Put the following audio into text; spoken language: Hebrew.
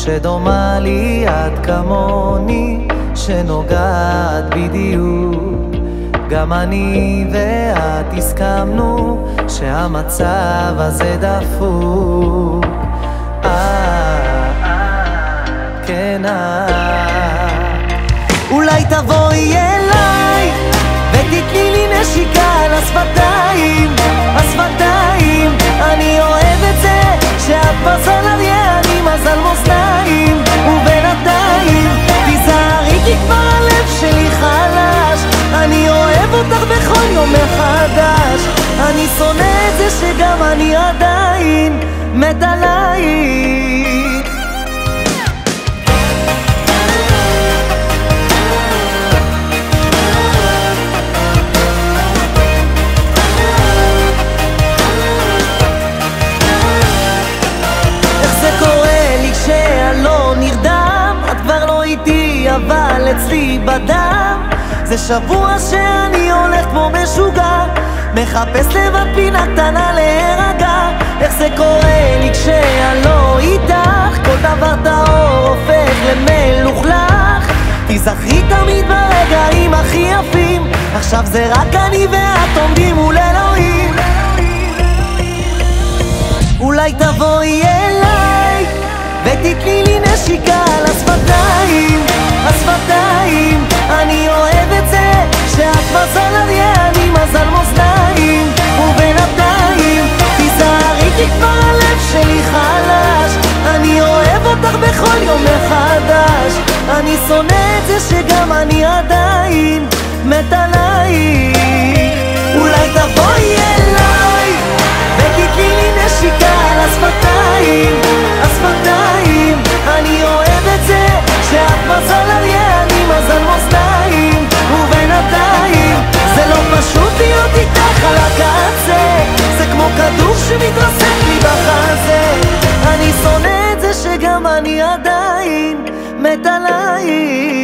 שדומה לי עד כמוני, שנוגעת בדיוק. גם אני ואת הסכמנו שהמצב הזה דפוק. כן, אולי תבואי אליי ותתני לי נשיקה על השפתיים, השפתיים. אני אוהב את זה שאת מזל אריה, אני מזל מאזניים. ובינתיים תיזהרי כי כבר הלב שלי חלש, אני אוהב אותך בכל יום מחדש. אני שונא את זה שגם אני עדיין מת עלייך. אבל אצלי בדם זה שבוע שאני הולך כמו משוגע, מחפש לבד פינה קטנה להירגע. איך זה קורה לי כשאני לא איתך, כל דבר טהור הופך למלוכלך. תזכרי תמיד ברגעים הכי יפים, עכשיו זה רק אני ואת עומדים מול אלוהים. אולי תבואי אליי ותתני לי נשיקה על השפתיים, השפתיים. אני אוהב את זה שאת מזל אריה, אני מזל מאזניים. ובינתיים תיזהרי כי כבר הלב שלי חלש, אני אוהב אותך בכל יום מחדש. אני שונא את זה שגם אני עדיין מת עלייך. אולי תבואי אליי ותתני לי נשיקה על השפתיים, השפתיים. אני אוהב את זה שאת מזל אריה, אני מזל מאזניים. ובינתיים זה לא פשוט להיות איתך על הקצה, זה כמו כדור שמתרסק לי בחזה. אני שונא את זה שגם אני עדיין מת עלייך.